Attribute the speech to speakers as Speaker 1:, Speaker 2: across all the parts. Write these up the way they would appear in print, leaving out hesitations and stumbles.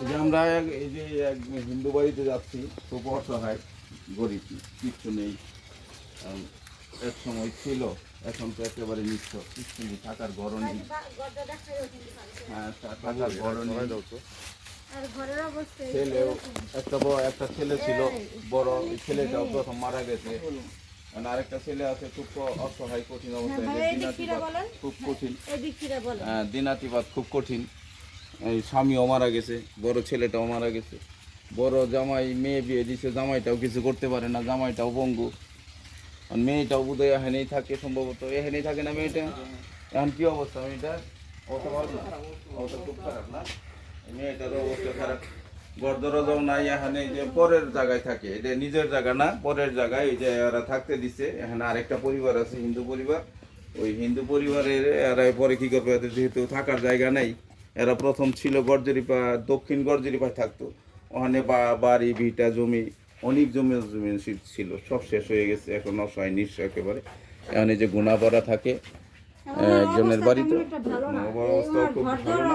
Speaker 1: যে আমরা এই যে এক হিন্দু বাড়িতে যাচ্ছি, খুব অসহায়, গরিব, কিচ্ছু নেই। এক সময় ছিল, এখন তো একেবারে নিঃস্ব, কিচ্ছু নেই, থাকার ঘরও নেই। হ্যাঁ, থাকার ঘরও নেই। ছেলেও একটা ছেলে ছিল বড়, ছেলেটাও প্রথম মারা গেছে। আরেকটা ছেলে আছে, খুব অসহায়, কঠিন অবস্থায়, খুব কঠিন, দিনাতিপাত খুব কঠিন। এই স্বামীও মারা গেছে, বড় ছেলেটাও মারা গেছে। বড় জামাই মেয়ে বিয়ে দিছে, জামাইটাও কিছু করতে পারে না, জামাইটাও পঙ্গু। মেয়েটাও বোধহয় এখানেই থাকে, সম্ভবত এখানেই থাকে না মেয়েটা। এখন কি অবস্থা মেয়েটার? অত ভালো না, অত খুব খারাপ না, মেয়েটারও অবস্থা খারাপ। ঘর দরজাও নাই, এখানে যে পরের জায়গায় থাকে, এটা নিজের জায়গা না, পরের জায়গায় এই যে এরা থাকতে দিছে। এখানে আরেকটা পরিবার আছে, হিন্দু পরিবার। ওই হিন্দু পরিবারের এরা পরে কি করবে, এদের যেহেতু থাকার জায়গা নাই, এরা প্রথম ছিল গড়জরিপা, দক্ষিণ গড়জরিপায় থাকতো। ওখানে বাড়ি ভিটা জমি, অনেক জমি ছিল, সব শেষ হয়ে গেছে, এখন অসহায় নিঃস্ব একেবারে। এখন এই যে গুণাপাড়া থাকে একজনের বাড়িতে,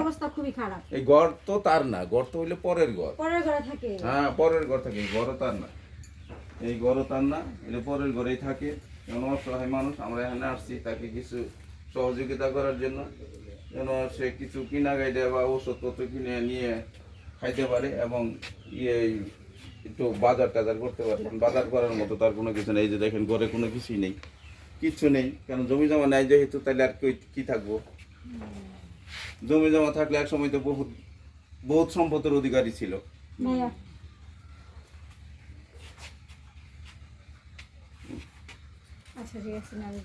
Speaker 1: অবস্থা খুবই খারাপ। এই ঘর তো তার না, ঘর তো হইলে পরের ঘর, হ্যাঁ পরের ঘর থাকে, এই ঘরও তার না, এই ঘরও তার না, এটা পরের ঘরেই থাকে। যেন অসহায় মানুষ, আমরা এখানে আসছি তাকে কিছু সহযোগিতা করার জন্য, যেন সে কিছু কিনা গাইডে বা ওষুধপত্র কিনে নিয়ে খাইতে পারে, এবং একটু বাজার টাজার করতে পারে। বাজার করার মতো তার কোনো কিছু নেই। এই যে দেখেন, ঘরে কোনো কিছুই নেই, কিচ্ছু নেই, কারণ জমি জমা নাই যেহেতু, তাহলে আর কি থাকবো। জমি জমা থাকলে এক সময় তো বহুত বহুত সম্পদের অধিকারী ছিল।
Speaker 2: আচ্ছা ঠিক আছে, আমি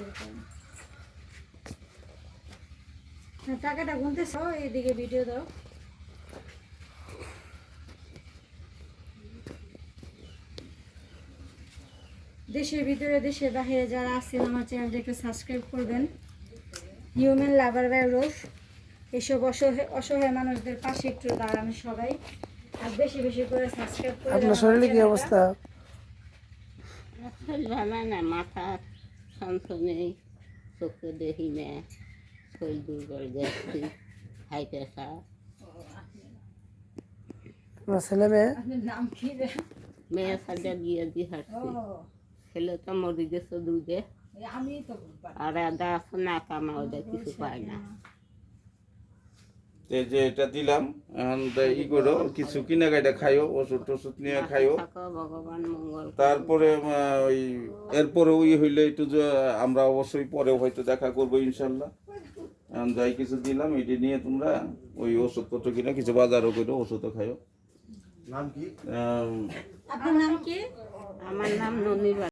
Speaker 2: টাকাটা গুনতেছ, এইদিকে ভিডিও দাও। দেশের ভিতরে দেশের বাইরে যারা আছেন, আমার চ্যানেলটা একটু সাবস্ক্রাইব করবেন। হিউম্যান লাভার বাই রোজ, এসব অসহায় মানুষদের পাশে একটু দাঁড়ানো সবাই, আর বেশি বেশি করে সাবস্ক্রাইব করে।
Speaker 3: আপনার শরীরে কি অবস্থা?
Speaker 4: ভালো না, মাথা শান্ত নেই, চোখে দেখি না, শরীর দুর্বল যাচ্ছি, হাই প্রেশার।
Speaker 3: আপনার ছেলে মেয়ে?
Speaker 2: নাম কি?
Speaker 4: মেয়ে সাজা দিয়ে দিয়ে হাঁটছি, ছেলে তো মরে গেছে দুধে, আর আদা আছে না, কামা ওদের কিছু পায় না।
Speaker 1: যে এটা দিলাম, এখন ই করো, কিছু কিনাকাটা খাইও, ওষুধ টষুধ নিয়ে খাইও,
Speaker 4: ভগবান মঙ্গল।
Speaker 1: তারপরে ওই এরপরে ওই হইলে একটু আমরা অবশ্যই পরেও হয়তো দেখা করবো ইনশাল্লাহ। এখন যাই কিছু দিলাম, এটি নিয়ে তোমরা ওই ওষুধপত্র কিনা কিছু বাজারও করো, ওষুধও খাইও।
Speaker 2: নাম কি? আপনার নাম কি?
Speaker 4: আমার নাম ননিবা।